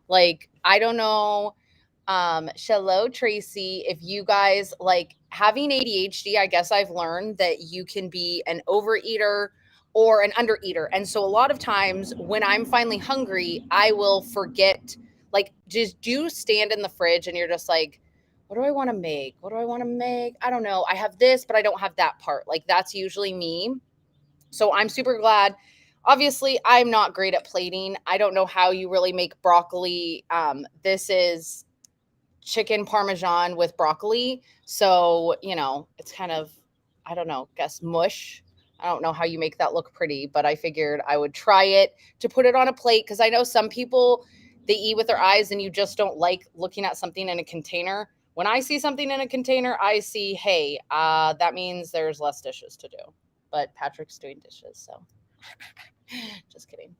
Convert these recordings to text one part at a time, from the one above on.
Like, I don't know. Shallow Tracy, if you guys like having ADHD, I guess I've learned that you can be an overeater or an undereater. And so a lot of times when I'm finally hungry, I will forget, like, just do stand in the fridge and you're just like, what do I want to make? What do I want to make? I don't know. I have this, but I don't have that part. Like, that's usually me. So I'm super glad. Obviously, I'm not great at plating. I don't know how you really make broccoli. This is chicken parmesan with broccoli. So, it's kind of, I don't know, guess mush. I don't know how you make that look pretty, but I figured I would try it to put it on a plate because I know some people they eat with their eyes and you just don't like looking at something in a container. When I see something in a container, I see, hey, that means there's less dishes to do. But Patrick's doing dishes, so just kidding.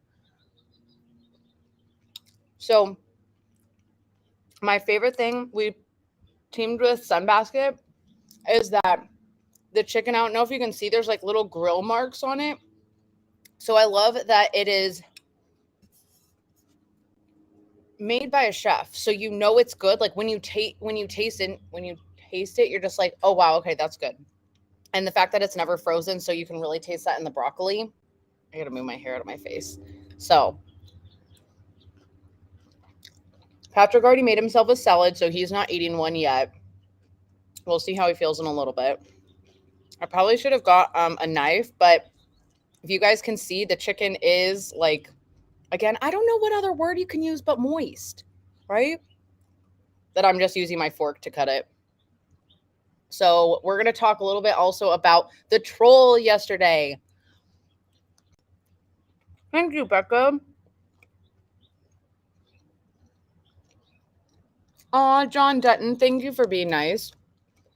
So my favorite thing we teamed with Sunbasket is that the chicken, I don't know if you can see, there's like little grill marks on it. So I love that it is made by a chef. So you know it's good. Like when you taste it, you're just like, oh wow, okay, that's good. And the fact that it's never frozen, so you can really taste that in the broccoli. I gotta move my hair out of my face. So Patrick already made himself a salad, so he's not eating one yet. We'll see how he feels in a little bit. I probably should have got a knife, but if you guys can see, the chicken is like, again, I don't know what other word you can use but moist, right? That I'm just using my fork to cut it. So we're going to talk a little bit also about the troll yesterday. Thank you, Becca. Aw, John Dutton, thank you for being nice.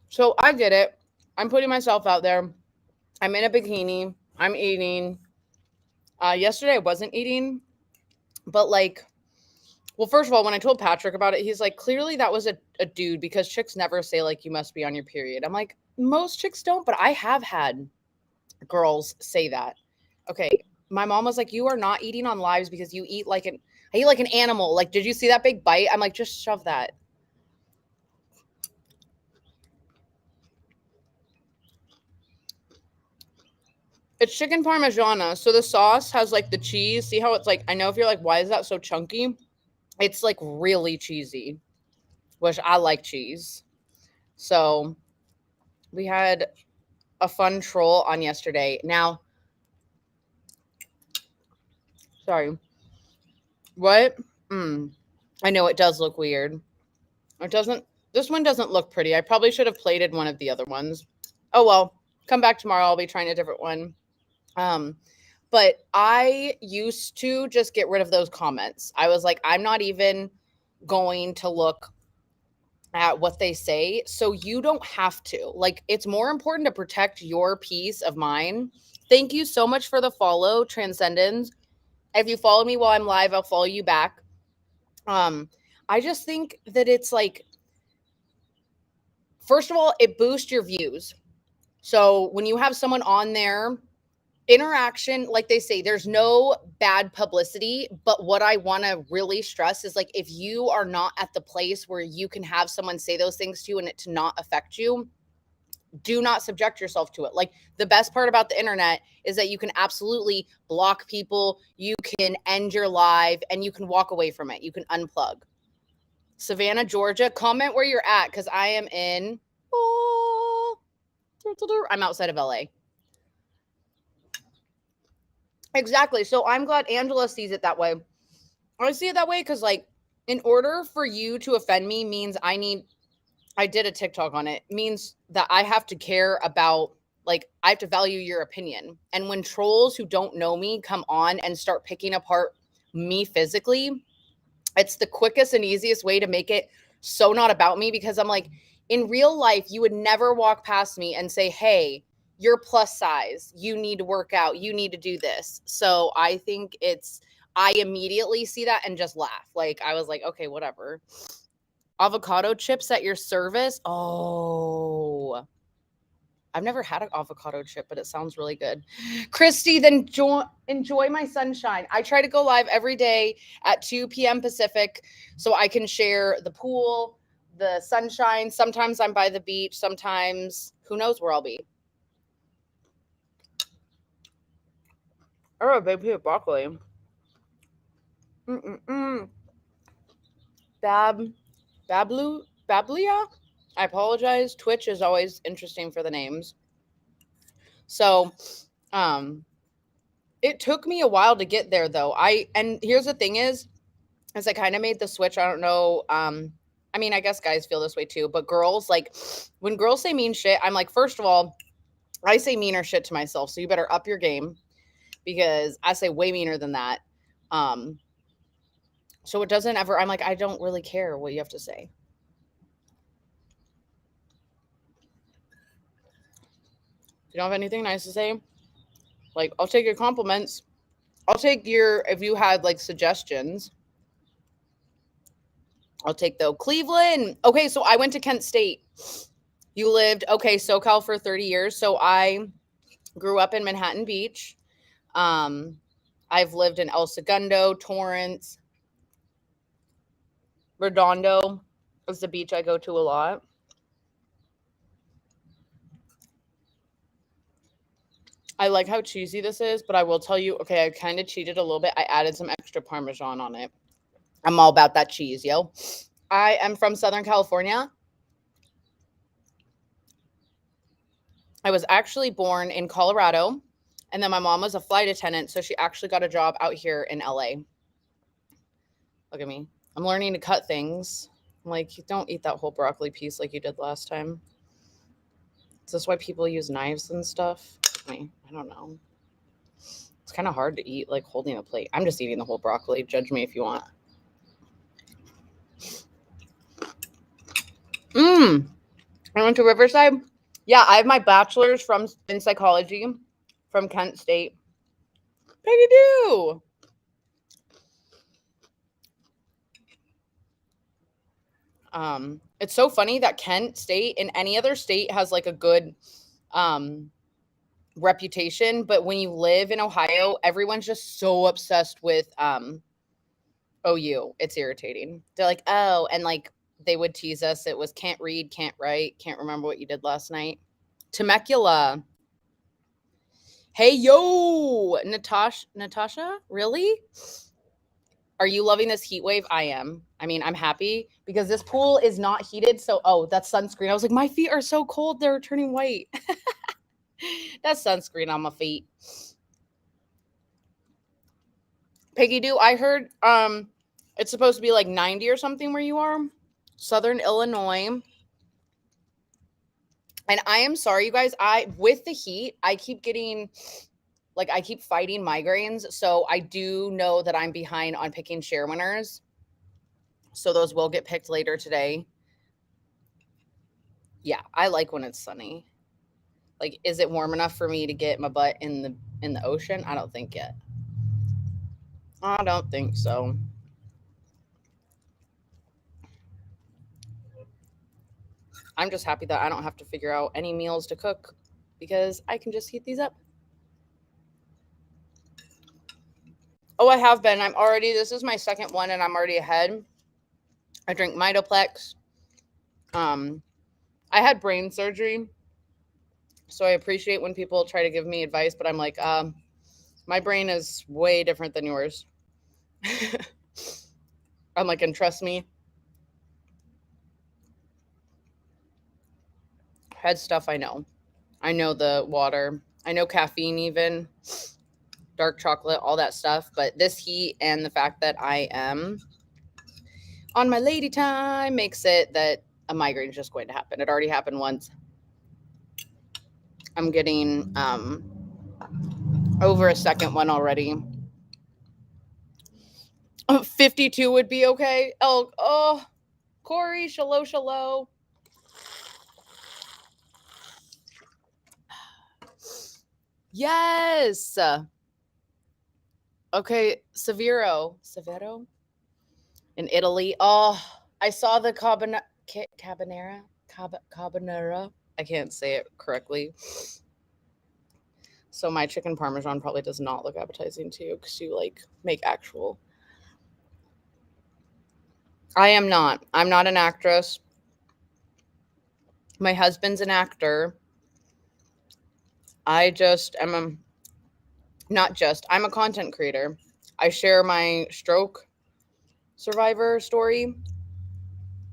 So I get it. I'm putting myself out there. I'm in a bikini. I'm eating. Yesterday I wasn't eating, but like, well, first of all, when I told Patrick about it, he's like, clearly that was a dude because chicks never say, like, you must be on your period. I'm like, most chicks don't, but I have had girls say that. Okay. My mom was like, you are not eating on lives because I eat like an animal. Like, did you see that big bite? I'm like, just shove that. It's chicken parmigiana. So the sauce has like the cheese. See how it's like, I know if you're like, why is that so chunky? It's like really cheesy, which I like cheese. So we had a fun troll on yesterday. Now, sorry. What? Mm, I know it does look weird. It doesn't, this one doesn't look pretty. I probably should have plated one of the other ones. Oh well, come back tomorrow. I'll be trying a different one. Um, but I used to just get rid of those comments. I was like, I'm not even going to look at what they say. So you don't have to. Like, it's more important to protect your peace of mind. Thank you so much for the follow, Transcendence. If you follow me while I'm live, I'll follow you back. Um, I just think that it's like, first of all, it boosts your views. So when you have someone on there, interaction, like they say, there's no bad publicity. But what I want to really stress is like, if you are not at the place where you can have someone say those things to you and it to not affect you, do not subject yourself to it. Like, the best part about the internet is that you can absolutely block people, you can end your live, and you can walk away from it. You can unplug. Savannah, Georgia, comment where you're at because I am in. Oh, I'm outside of LA. Exactly. So I'm glad Angela sees it that way. I see it that way because, like, in order for you to offend me means I did a TikTok on it, means that I have to care about, like, I have to value your opinion. And when trolls who don't know me come on and start picking apart me physically, it's the quickest and easiest way to make it so not about me because I'm like, in real life, you would never walk past me and say, hey, you're plus size. You need to work out. You need to do this. So I think I immediately see that and just laugh. Like, I was like, okay, whatever. Avocado chips at your service. Oh, I've never had an avocado chip, but it sounds really good. Christy, then enjoy my sunshine. I try to go live every day at 2 p.m. Pacific so I can share the pool, the sunshine. Sometimes I'm by the beach. Sometimes who knows where I'll be. Oh, a big piece of broccoli. Mm-mm-mm. Bablia? I apologize. Twitch is always interesting for the names. So, um, it took me a while to get there though. And here's the thing is I kind of made the switch. I don't know. I mean, I guess guys feel this way too, but girls, like when girls say mean shit, I'm like, first of all, I say meaner shit to myself. So you better up your game because I say way meaner than that. So it doesn't ever, I'm like, I don't really care what you have to say. If you don't have anything nice to say, like, I'll take your compliments. I'll take if you had like suggestions. I'll take though. Cleveland. Okay, so I went to Kent State. You lived, okay, SoCal for 30 years. So I grew up in Manhattan Beach. I've lived in El Segundo, Torrance, Redondo is the beach I go to a lot. I like how cheesy this is, but I will tell you, okay, I kind of cheated a little bit. I added some extra Parmesan on it. I'm all about that cheese, yo. I am from Southern California. I was actually born in Colorado, and then my mom was a flight attendant, so she actually got a job out here in LA. Look at me. I'm learning to cut things. I'm like, don't eat that whole broccoli piece like you did last time. Is this why people use knives and stuff? I don't know. It's kind of hard to eat like holding a plate. I'm just eating the whole broccoli. Judge me if you want. I went to Riverside. Yeah, I have my bachelor's in psychology from Kent State. Peggy do. It's so funny that Kent State in any other state has like a good reputation, but when you live in Ohio, everyone's just so obsessed with OU. It's irritating. They're like, oh, and like they would tease us. It was can't read, can't write, can't remember what you did last night. Temecula. Hey yo, Natasha, really? Are you loving this heat wave? I am. I mean, I'm happy because this pool is not heated. So, oh, that's sunscreen. I was like, my feet are so cold, they're turning white. That's sunscreen on my feet. Piggy Doo, I heard it's supposed to be like 90 or something where you are. Southern Illinois. And I am sorry, you guys. With the heat, I keep fighting migraines. So I do know that I'm behind on picking share winners. So those will get picked later today. Yeah, I like when it's sunny. Like, is it warm enough for me to get my butt in the ocean? I don't think yet. I don't think so. I'm just happy that I don't have to figure out any meals to cook because I can just heat these up. Oh, I have been. This is my second one and I'm already ahead. I drink Mitoplex. I had brain surgery. So I appreciate when people try to give me advice, but I'm like, my brain is way different than yours. I'm like, and trust me, head stuff I know. I know the water. I know caffeine even. Dark chocolate, all that stuff. But this heat and the fact that I am on my lady time makes it that a migraine is just going to happen. It already happened once. I'm getting over a second one already. 52 would be okay. Oh, Corey, shallow. Yes. Okay, Severo in Italy. Oh, I saw the carbonara. I can't say it correctly. So my chicken Parmesan probably does not look appetizing to you because you like make actual. I'm not an actress. My husband's an actor. I just am I'm a content creator. I share my stroke survivor story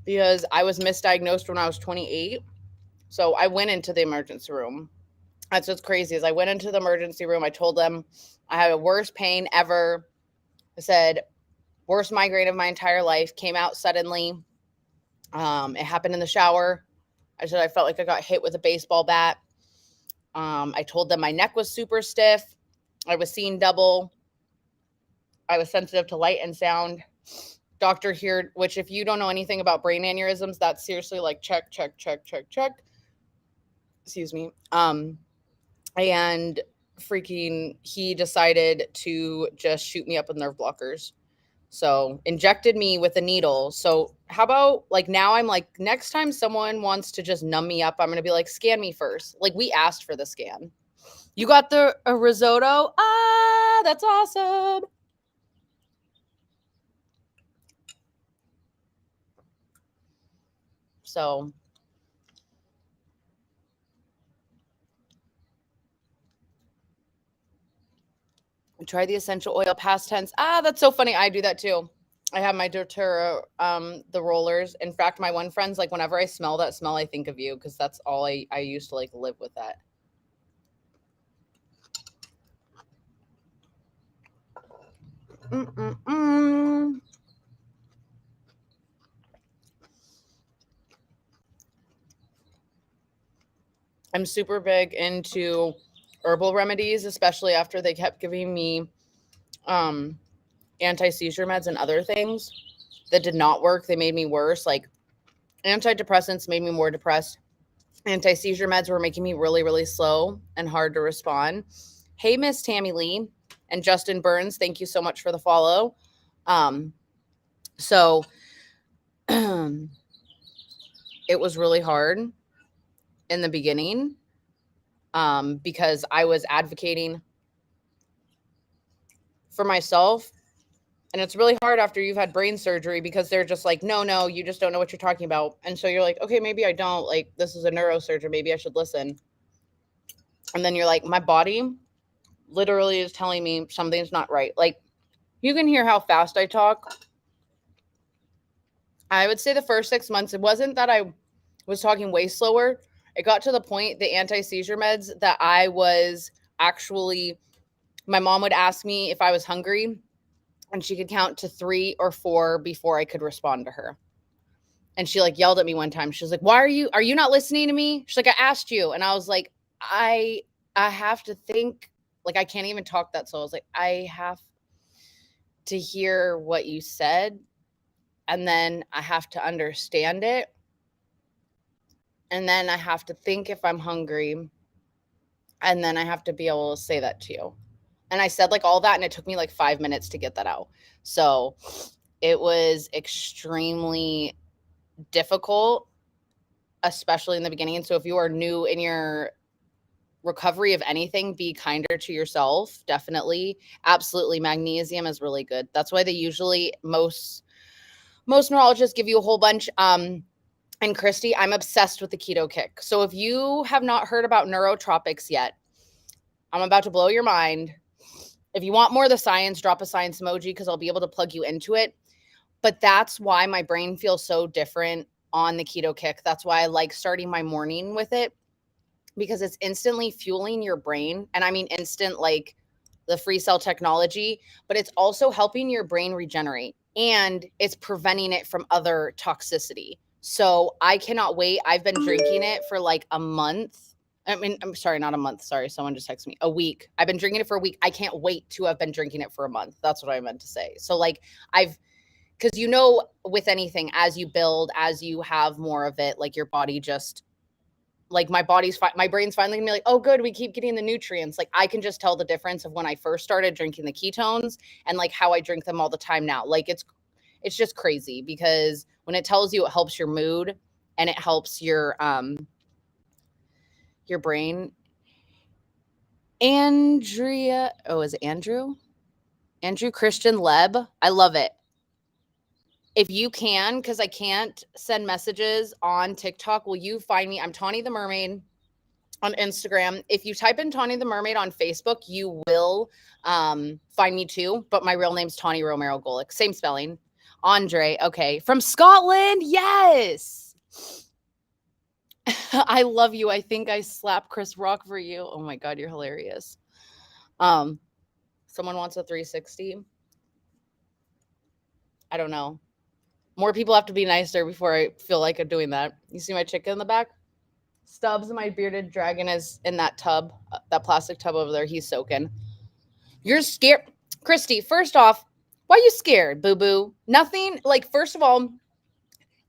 because I was misdiagnosed when I was 28. So I went into the emergency room. That's what's crazy is I went into the emergency room. I told them I had the worst pain ever. I said, worst migraine of my entire life. Came out suddenly. It happened in the shower. I said I felt like I got hit with a baseball bat. I told them my neck was super stiff. I was seeing double. I was sensitive to light and sound. Doctor here, which if you don't know anything about brain aneurysms, that's seriously like check. Excuse me. And freaking, he decided to just shoot me up with nerve blockers. So injected me with a needle. So how about like now I'm like, next time someone wants to just numb me up, I'm going to be like, scan me first. Like we asked for the scan. You got the risotto? Ah, that's awesome. So try the essential oil past tense. Ah, that's so funny. I do that too. I have my doTERRA, the rollers. In fact, my one friend's like, whenever I smell that smell, I think of you because that's all I used to like live with that. Mm-mm-mm. I'm super big into herbal remedies, especially after they kept giving me anti-seizure meds and other things that did not work. They made me worse. Like antidepressants made me more depressed. Anti-seizure meds were making me really, really slow and hard to respond. Hey, Miss Tammy Lee and Justin Burns, thank you so much for the follow. So it was really hard in the beginning because I was advocating for myself. And it's really hard after you've had brain surgery because they're just like, no, you just don't know what you're talking about. And so you're like, okay, maybe I don't. Like, this is a neurosurgeon. Maybe I should listen. And then you're like, my body literally is telling me something's not right. Like, you can hear how fast I talk. I would say the first 6 months, it wasn't that I was talking way slower. It got to the point, the anti-seizure meds, that I was actually, my mom would ask me if I was hungry and she could count to 3 or 4 before I could respond to her. And she like yelled at me one time. She was like, are you not listening to me? She's like, I asked you. And I was like, I have to think, like, I can't even talk that slow. I was like, I have to hear what you said. And then I have to understand it. And then I have to think if I'm hungry. And then I have to be able to say that to you. And I said like all that, and it took me like 5 minutes to get that out. So it was extremely difficult, especially in the beginning. And so if you are new in your recovery of anything, be kinder to yourself. Definitely. Absolutely. Magnesium is really good. That's why they usually, most neurologists give you a whole bunch. And Christy, I'm obsessed with the keto kick. So if you have not heard about neurotropics yet, I'm about to blow your mind. If you want more of the science, drop a science emoji because I'll be able to plug you into it. But that's why my brain feels so different on the keto kick. That's why I like starting my morning with it, because it's instantly fueling your brain. And I mean instant, like the free cell technology, but it's also helping your brain regenerate, and it's preventing it from other toxicity. So I cannot wait. I've been drinking it for like a month. I mean, I'm sorry, not a month. Sorry, someone just texted me. A week. I've been drinking it for a week. I can't wait to have been drinking it for a month. That's what I meant to say. So like because with anything, as you build, as you have more of it, like your body just, like my brain's finally gonna be like, oh good, we keep getting the nutrients. Like I can just tell the difference of when I first started drinking the ketones and like how I drink them all the time now. Like it's just crazy, because when it tells you it helps your mood and it helps your your brain. Andrea, oh, is it Andrew? Andrew Christian Leb. I love it. If you can, because I can't send messages on TikTok, will you find me? I'm Tawnie the Mermaid on Instagram. If you type in Tawnie the Mermaid on Facebook, you will find me too. But my real name's Tawnie Romero Golick. Same spelling. Andre. Okay. From Scotland. Yes. I love you. I think I slapped Chris Rock for you. Oh my God, you're hilarious. Someone wants a 360. I don't know. More people have to be nicer before I feel like I'm doing that. You see my chicken in the back? Stubbs, my bearded dragon, is in that tub, that plastic tub over there. He's soaking. You're scared. Christy, first off, why are you scared, boo-boo? Nothing. Like, first of all,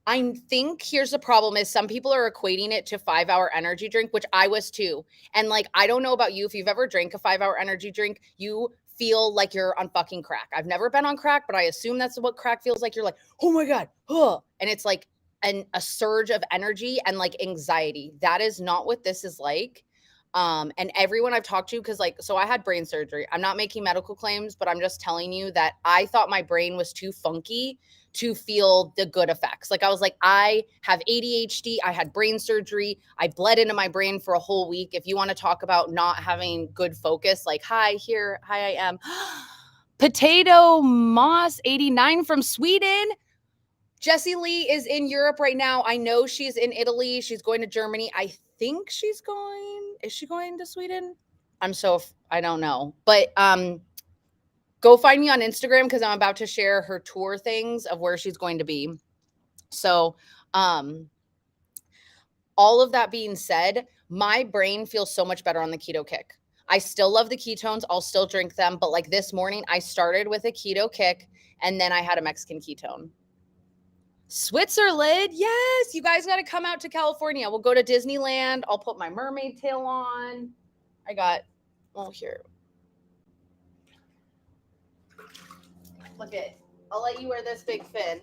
I think here's the problem is some people are equating it to 5-hour energy drink, which I was too. And like, I don't know about you. If you've ever drank a 5-hour energy drink, you feel like you're on fucking crack. I've never been on crack, but I assume that's what crack feels like. You're like, oh my God. Huh. And it's like a surge of energy and like anxiety. That is not what this is like. And everyone I've talked to, because like, so I had brain surgery. I'm not making medical claims, but I'm just telling you that I thought my brain was too funky to feel the good effects. Like I was like, I have ADHD. I had brain surgery. I bled into my brain for a whole week. If you want to talk about not having good focus, like, hi, I am. Potato Moss 89 from Sweden. Jessie Lee is in Europe right now. I know she's in Italy. She's going to Germany. I think she's going. Is she going to Sweden? I don't know. But go find me on Instagram because I'm about to share her tour things of where she's going to be. So, all of that being said, my brain feels so much better on the keto kick. I still love the ketones. I'll still drink them. But like this morning, I started with a keto kick and then I had a Mexican ketone. Switzerland. Yes. You guys got to come out to California. We'll go to Disneyland. I'll put my mermaid tail on. Here. Look it. I'll let you wear this big fin.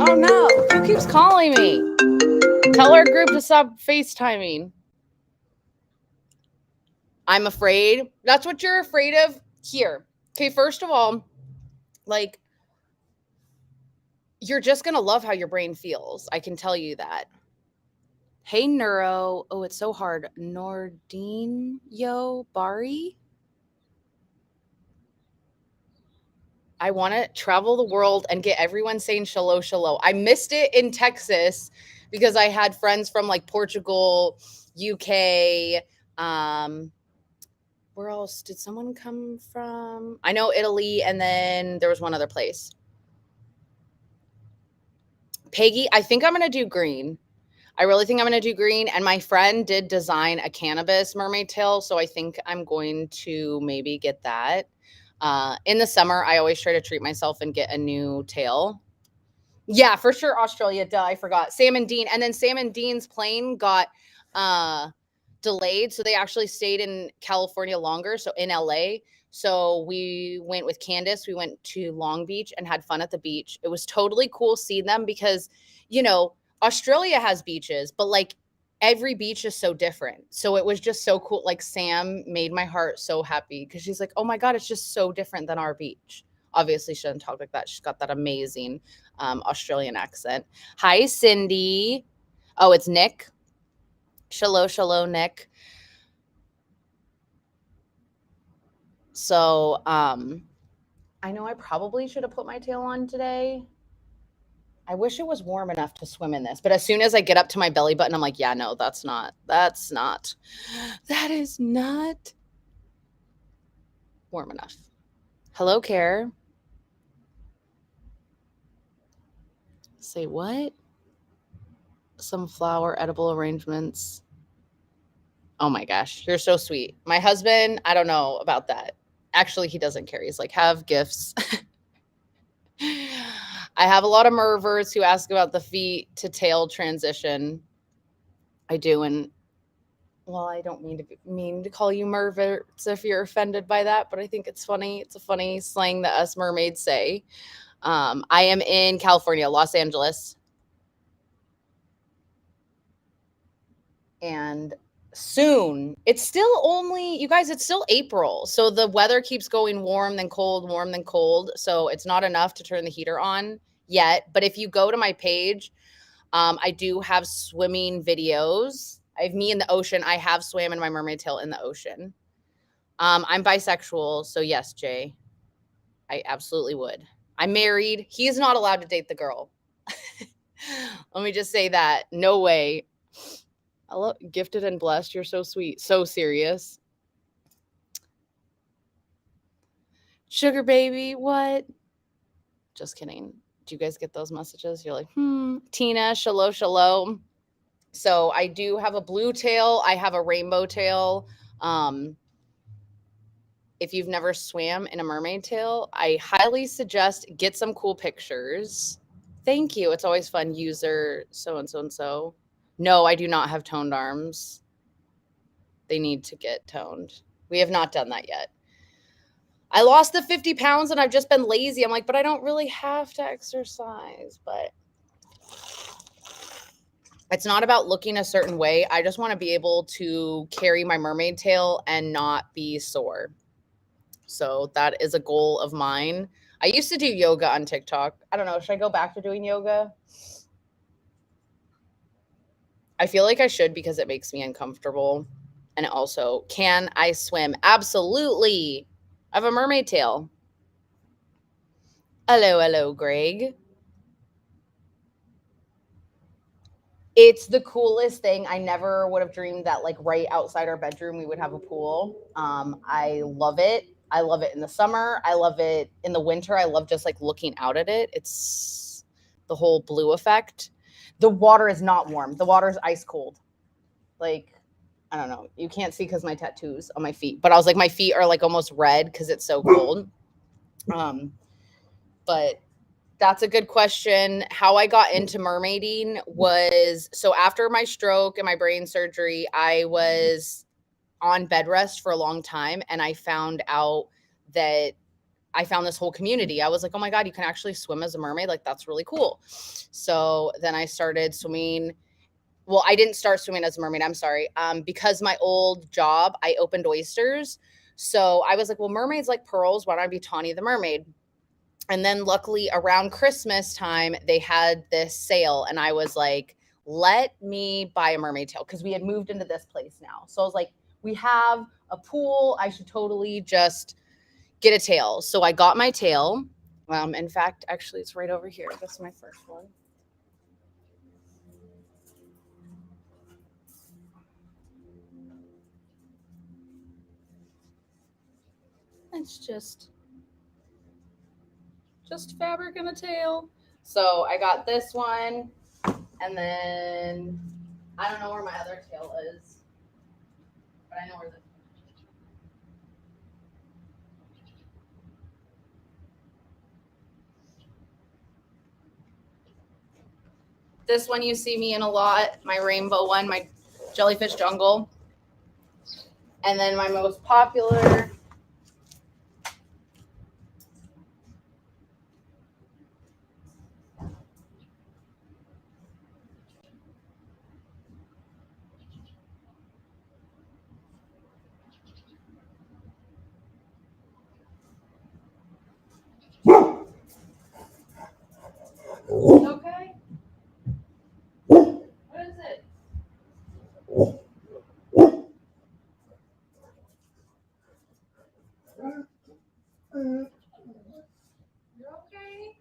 Oh no. Who keeps calling me? Tell our group to stop FaceTiming. I'm afraid. That's what you're afraid of here. Okay, first of all, like, you're just going to love how your brain feels. I can tell you that. Hey, Neuro. Oh, it's so hard. Nordinho Bari. I want to travel the world and get everyone saying shalom, shalom. I missed it in Texas because I had friends from like Portugal, UK. Where else did someone come from? I know Italy, and then there was one other place. Peggy, I think I'm going to do green. I really think I'm going to do green. And my friend did design a cannabis mermaid tail, so I think I'm going to maybe get that. In the summer, I always try to treat myself and get a new tail. Yeah, for sure. Australia. Duh, I forgot. Sam and Dean. And then Sam and Dean's plane got delayed. So they actually stayed in California longer. So in LA. So we went with Candace. We went to Long Beach and had fun at the beach. It was totally cool seeing them because, you know, Australia has beaches, but like every beach is so different. So it was just so cool. Like Sam made my heart so happy because she's like, oh my God, it's just so different than our beach. Obviously, she doesn't talk like that. She's got that amazing Australian accent. Hi, Cindy. Oh, it's Nick. Shalom, Nick. So, I know I probably should have put my tail on today. I wish it was warm enough to swim in this, but as soon as I get up to my belly button, I'm like, yeah, no, that is not warm enough. Hello, Care. Say what? Some flower edible arrangements. Oh my gosh, you're so sweet. My husband, I don't know about that. Actually, he doesn't care. He's like, have gifts. I have a lot of Mervers who ask about the feet to tail transition. I do. And well, I don't mean to call you merverts if you're offended by that, but I think it's funny. It's a funny slang that us mermaids say. I am in California, Los Angeles. And soon, it's still only, you guys, it's still April. So the weather keeps going warm, then cold, warm, then cold. So it's not enough to turn the heater on yet. But if you go to my page, I do have swimming videos. I have me in the ocean. I have swam in my mermaid tail in the ocean. I'm bisexual. So yes, Jay, I absolutely would. I'm married. He's not allowed to date the girl. Let me just say that. No way. I love gifted and blessed. You're so sweet. So serious. Sugar baby, what? Just kidding. Do you guys get those messages? You're like, Tina, shalom, shalom. So I do have a blue tail. I have a rainbow tail. If you've never swam in a mermaid tail, I highly suggest get some cool pictures. Thank you. It's always fun. User so and so and so. No, I do not have toned arms. They need to get toned. We have not done that yet. I lost the 50 pounds and I've just been lazy. I'm like, but I don't really have to exercise. But it's not about looking a certain way. I just want to be able to carry my mermaid tail and not be sore. So that is a goal of mine. I used to do yoga on TikTok. I don't know. Should I go back to doing yoga? I feel like I should because it makes me uncomfortable. And also, can I swim? Absolutely. I have a mermaid tail. Hello, hello, Greg. It's the coolest thing. I never would have dreamed that like right outside our bedroom we would have a pool. I love it. I love it in the summer. I love it in the winter. I love just like looking out at it. It's the whole blue effect. The water is not warm. The water is ice cold. Like, I don't know. You can't see because my tattoos on my feet. But I was like, my feet are like almost red because it's so cold. But that's a good question. How I got into mermaiding was, so after my stroke and my brain surgery, I was on bed rest for a long time. And I found out that I found this whole community. I was like, oh my God, you can actually swim as a mermaid. Like, that's really cool. So then I started swimming. Well, I didn't start swimming as a mermaid. I'm sorry. Because my old job, I opened oysters. So I was like, well, mermaids like pearls. Why don't I be Tawnie the Mermaid? And then luckily around Christmas time, they had this sale. And I was like, let me buy a mermaid tail because we had moved into this place now. So I was like, we have a pool. I should totally just get a tail. So I got my tail. In fact, actually, it's right over here. That's my first one. It's just fabric and a tail. So I got this one, and then I don't know where my other tail is, but I know where this one you see me in a lot, my rainbow one, my jellyfish jungle. And then my most popular okay. What is it? You're okay?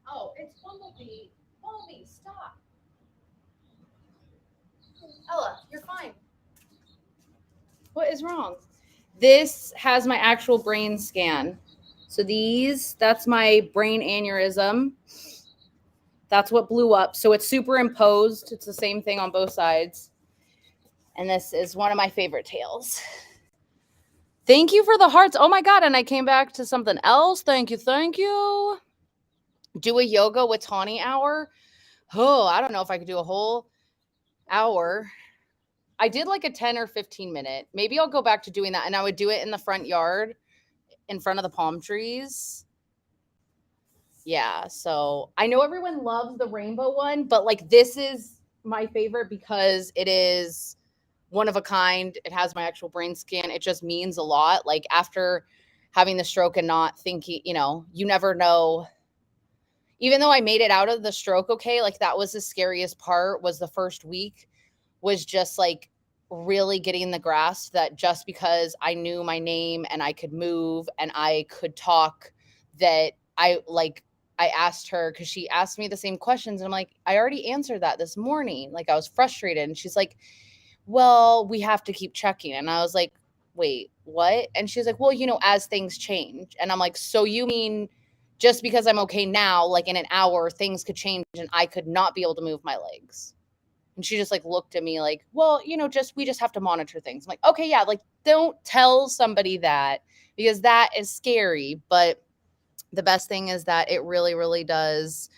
Oh, it's Bumblebee. Bumblebee, stop. Ella, you're fine. What is wrong? This has my actual brain scan. So that's my brain aneurysm. That's what blew up. So it's superimposed. It's the same thing on both sides. And this is one of my favorite tails. Thank you for the hearts. Oh my God. And I came back to something else. Thank you. Thank you. Do a yoga with Tawnie hour. Oh, I don't know if I could do a whole hour. I did like a 10 or 15 minute. Maybe I'll go back to doing that. And I would do it in the front yard in front of the palm trees. Yeah. So I know everyone loves the rainbow one, but like this is my favorite because it is one of a kind. It has my actual brain scan. It just means a lot. Like after having the stroke and not thinking, you never know. Even though I made it out of the stroke okay, like that was the scariest part, was the first week, was just like really getting the grasp that just because I knew my name and I could move and I could talk, that I asked her, because she asked me the same questions and I'm like, I already answered that this morning. Like I was frustrated and she's like, well, we have to keep checking. And I was like, wait, what? And she's like, well, as things change. And I'm like, so you mean just because I'm okay now, like in an hour, things could change and I could not be able to move my legs? And she just like looked at me like, well, we just have to monitor things. I'm like, okay, yeah, like don't tell somebody that, because that is scary. But the best thing is that it really, really does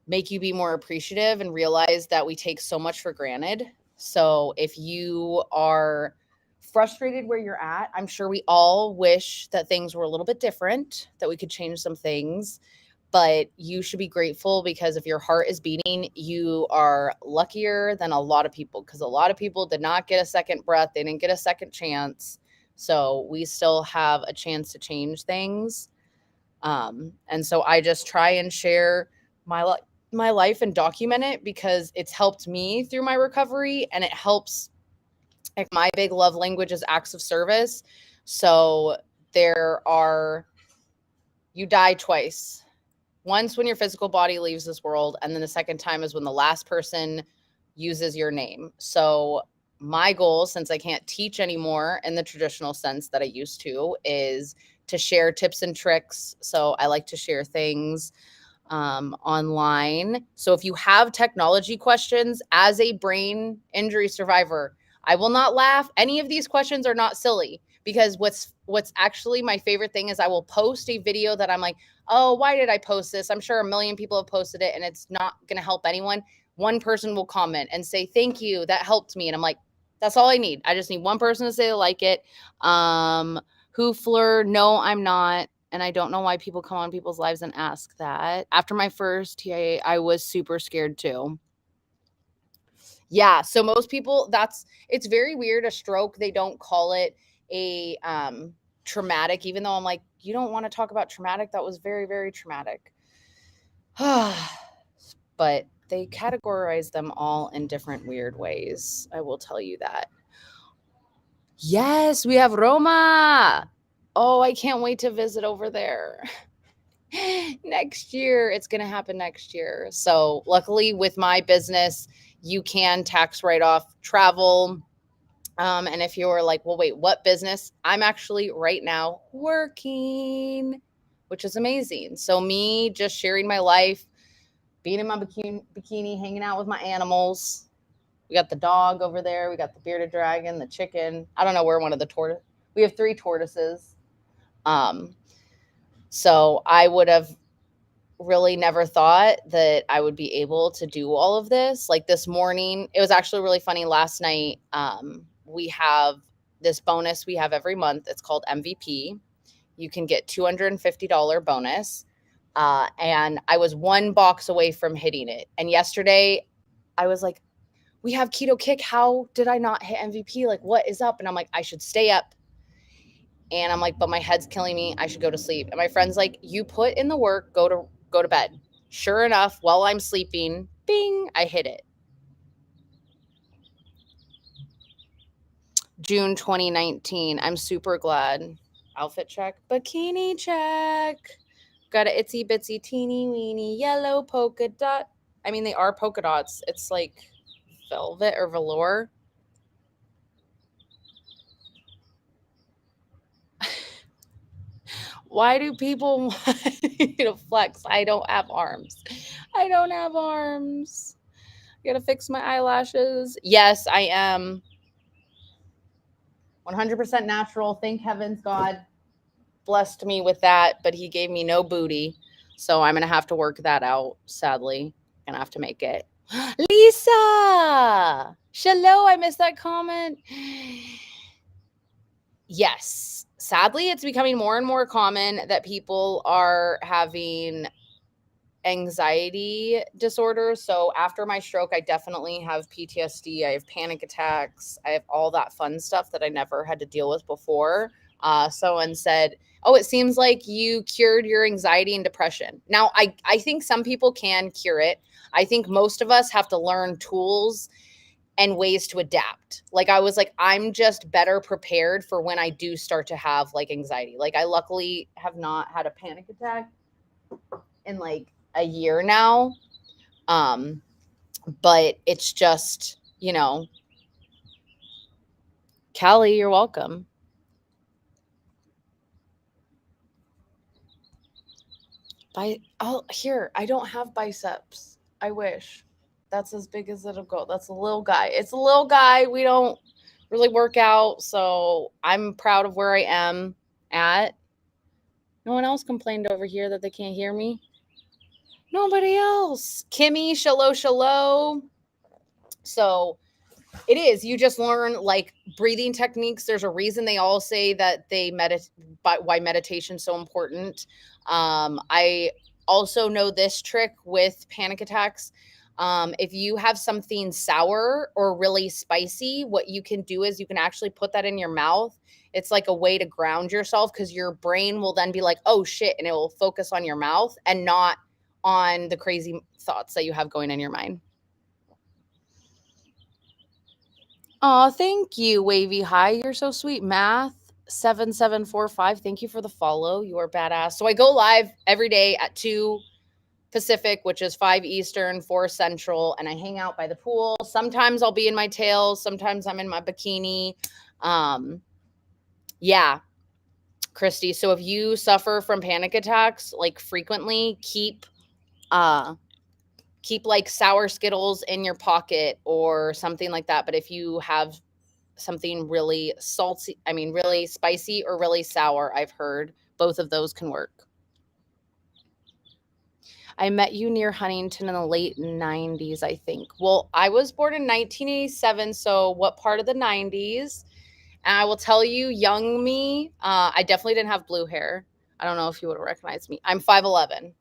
make you be more appreciative and realize that we take so much for granted. So if you are frustrated where you're at, I'm sure we all wish that things were a little bit different, that we could change some things, but you should be grateful, because if your heart is beating, you are luckier than a lot of people, because a lot of people did not get a second breath. They didn't get a second chance. So we still have a chance to change things. And so I just try and share my life and document it, because it's helped me through my recovery, and it helps. Like my big love language is acts of service. So you die twice. Once when your physical body leaves this world, and then the second time is when the last person uses your name. So my goal, since I can't teach anymore in the traditional sense that I used to, is to share tips and tricks. So I like to share things online. So if you have technology questions as a brain injury survivor, I will not laugh. Any of these questions are not silly, because what's actually my favorite thing is I will post a video that I'm like, oh, why did I post this? I'm sure a million people have posted it and it's not going to help anyone. One person will comment and say, thank you, that helped me. And I'm like, that's all I need. I just need one person to say they like it. Hoofler, no, I'm not. And I don't know why people come on people's lives and ask that. After my first TIA, I was super scared too. Yeah. So most people, it's very weird. A stroke, they don't call it a traumatic, even though I'm like, you don't want to talk about traumatic. That was very, very traumatic. But they categorize them all in different weird ways. I will tell you that. Yes, we have Roma. Oh, I can't wait to visit over there. Next year. It's going to happen next year. So luckily with my business, you can tax write off travel. And if you're like, well, wait, what business? I'm actually right now working, which is amazing. So me just sharing my life, being in my bikini, hanging out with my animals. We got the dog over there. We got the bearded dragon, the chicken. I don't know where one of the tortoise. We have 3 tortoises. So I would have really never thought that I would be able to do all of this. Like this morning, it was actually really funny. Last night, we have this bonus we have every month. It's called MVP. You can get $250 bonus. And I was 1 box away from hitting it. And yesterday I was like, we have Keto Kick. How did I not hit MVP? Like, what is up? And I'm like, I should stay up. And I'm like, but my head's killing me. I should go to sleep. And my friend's like, you put in the work, go to bed. Sure enough, while I'm sleeping, bing, I hit it. June 2019. I'm super glad. Outfit check. Bikini check. Got a itsy bitsy teeny weeny yellow polka dot. I mean, they are polka dots. It's like velvet or velour. Why do people want me to flex? I don't have arms. I don't have arms. I gotta fix my eyelashes. Yes, I am 100% natural. Thank heavens God blessed me with that, but he gave me no booty. So I'm gonna have to work that out, sadly. Gonna have to make it. Lisa. Hello, I missed that comment. Yes. Sadly, it's becoming more and more common that people are having anxiety disorders. So after my stroke, I definitely have PTSD. I have panic attacks. I have all that fun stuff that I never had to deal with before. Someone said, "Oh, it seems like you cured your anxiety and depression." Now, I think some people can cure it. I think most of us have to learn tools and ways to adapt. Like I was like, I'm just better prepared for when I do start to have like anxiety. Like I luckily have not had a panic attack in like a year now. Um, but it's just, Callie, you're welcome. Here, I don't have biceps. I wish. That's as big as it'll go. That's a little guy. It's a little guy. We don't really work out, so I'm proud of where I am at. No one else complained over here that they can't hear me. Nobody else. Kimmy, shallow. So it is. You just learn like breathing techniques. There's a reason they all say that they meditate, why meditation's so important. I also know this trick with panic attacks. If you have something sour or really spicy, what you can do is you can actually put that in your mouth. It's like a way to ground yourself because your brain will then be like, oh shit, and it will focus on your mouth and not on the crazy thoughts that you have going in your mind. Oh, thank you, Wavy High. You're so sweet. Math 7745. Thank you for the follow. You are badass. So I go live every day at 2 Pacific, which is 5 Eastern, 4 Central, and I hang out by the pool. Sometimes I'll be in my tail, sometimes I'm in my bikini. Yeah, Christy. So if you suffer from panic attacks like frequently, keep like sour Skittles in your pocket or something like that. But if you have something really really spicy or really sour, I've heard both of those can work. I met you near Huntington in the late 90s, I think. Well, I was born in 1987, so what part of the 90s? And I will tell you, young me, I definitely didn't have blue hair. I don't know if you would have recognized me. I'm 5'11".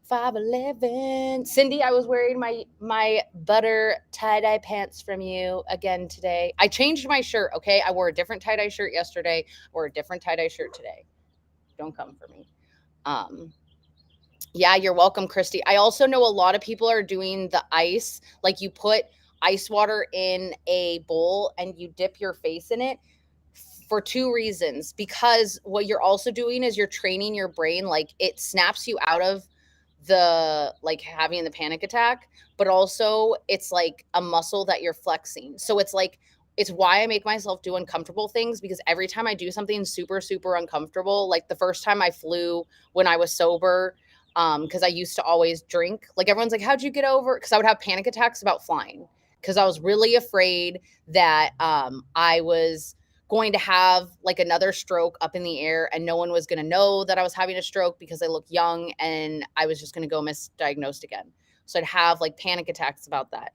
5'11". Cindy, I was wearing my butter tie-dye pants from you again today. I changed my shirt, okay? I wore a different tie-dye shirt yesterday, or a different tie-dye shirt today. Don't come for me. Yeah, you're welcome, Christy. I also know a lot of people are doing the ice, like you put ice water in a bowl and you dip your face in it for 2 reasons. Because what you're also doing is you're training your brain, like it snaps you out of the like having the panic attack, but also it's like a muscle that you're flexing. So it's why I make myself do uncomfortable things, because every time I do something super, super uncomfortable, like the first time I flew when I was sober, because I used to always drink. Like everyone's like, how'd you get over? Because I would have panic attacks about flying because I was really afraid that I was going to have like another stroke up in the air and no one was going to know that I was having a stroke because I look young and I was just going to go misdiagnosed again. So I'd have like panic attacks about that.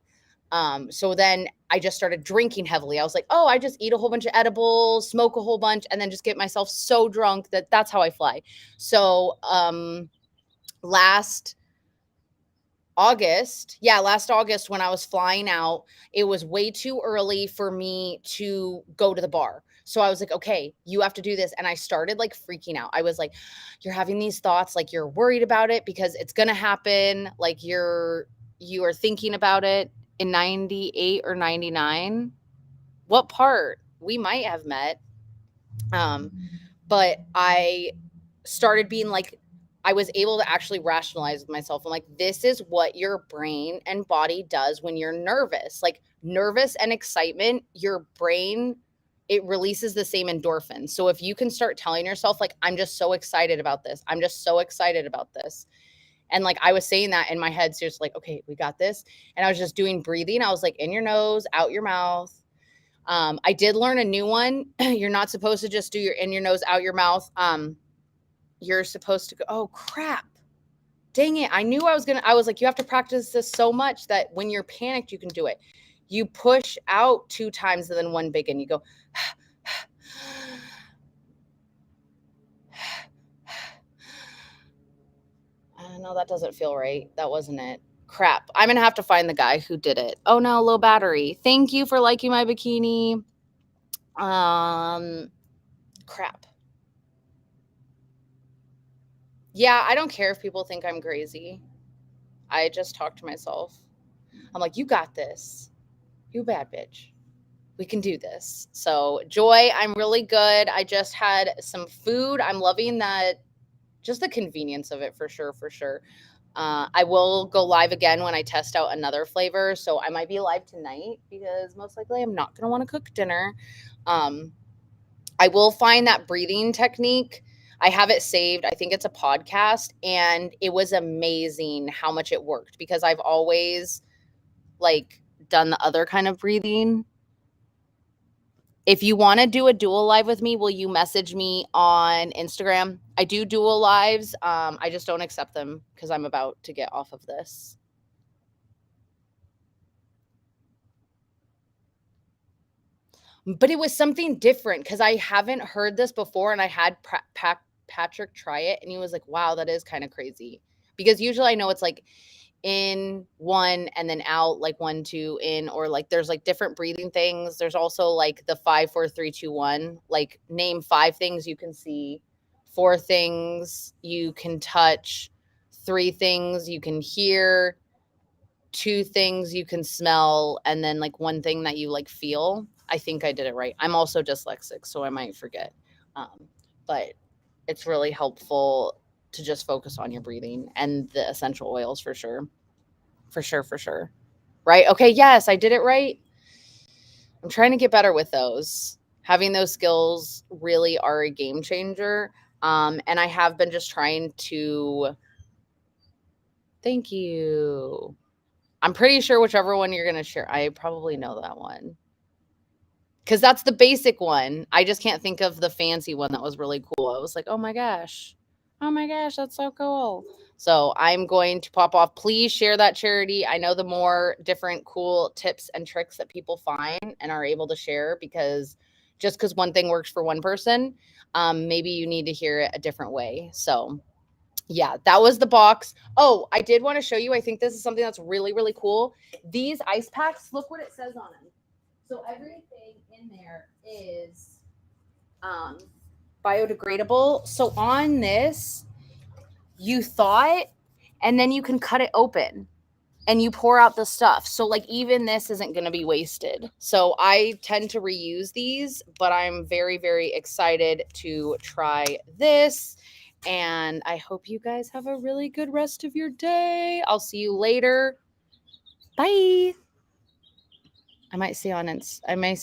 So then I just started drinking heavily. I was like, oh, I just eat a whole bunch of edibles, smoke a whole bunch, and then just get myself so drunk that's how I fly. So last August when I was flying out, it was way too early for me to go to the bar. So I was like, okay, you have to do this. And I started like freaking out. I was like, you're having these thoughts, like you're worried about it because it's going to happen. Like you are thinking about it in 98 or 99. What part? We might have met. But I started being like, I was able to actually rationalize with myself. I'm like, this is what your brain and body does when you're nervous. Like nervous and excitement, your brain, it releases the same endorphin. So if you can start telling yourself, like, I'm just so excited about this. I'm just so excited about this. And like I was saying that in my head, so just like, okay, we got this. And I was just doing breathing. I was like, in your nose, out your mouth. I did learn a new one. You're not supposed to just do your in your nose, out your mouth. You're supposed to go, oh crap. dang it. I knew I was like, you have to practice this so much that when you're panicked, you can do it. You push out 2 times and then 1 big and you go, no, that doesn't feel right. That wasn't it. Crap. I'm going to have to find the guy who did it. Oh no, low battery. Thank you for liking my bikini. Crap. Yeah, I don't care if people think I'm crazy. I just talk to myself. I'm like, you got this. You bad bitch. We can do this. So, Joy, I'm really good. I just had some food. I'm loving that, just the convenience of it for sure, for sure. I will go live again when I test out another flavor. So I might be live tonight because most likely I'm not going to want to cook dinner. I will find that breathing technique. I have it saved. I think it's a podcast, and it was amazing how much it worked because I've always like done the other kind of breathing. If you want to do a dual live with me, will you message me on Instagram? I do dual lives. I just don't accept them because I'm about to get off of this. But it was something different because I haven't heard this before, and I had Patrick try it, and he was like, wow, that is kind of crazy. Because usually I know it's like in 1 and then out, like 1, 2 in, or like there's like different breathing things. There's also like the 5, 4, 3, 2, 1. Like name 5 things you can see, 4 things you can touch, 3 things you can hear, 2 things you can smell, and then like 1 thing that you like feel. I think I did it right. I'm also dyslexic, so I might forget. But it's really helpful to just focus on your breathing and the essential oils for sure. For sure, for sure. Right? Okay, yes, I did it right. I'm trying to get better with those. Having those skills really are a game changer. And I have been just trying to. Thank you. I'm pretty sure whichever one you're going to share, I probably know that one. Because that's the basic one. I just can't think of the fancy one that was really cool. I was like, oh my gosh. Oh my gosh, that's so cool. So I'm going to pop off. Please share that, Charity. I know the more different cool tips and tricks that people find and are able to share, because just because one thing works for one person, maybe you need to hear it a different way. So yeah, that was the box. Oh, I did want to show you. I think this is something that's really, really cool. These ice packs, look what it says on them. So everything in there is biodegradable. So on this, you thaw it, and then you can cut it open and you pour out the stuff. So like even this isn't going to be wasted. So I tend to reuse these, but I'm very, very excited to try this. And I hope you guys have a really good rest of your day. I'll see you later. Bye. I might see on I may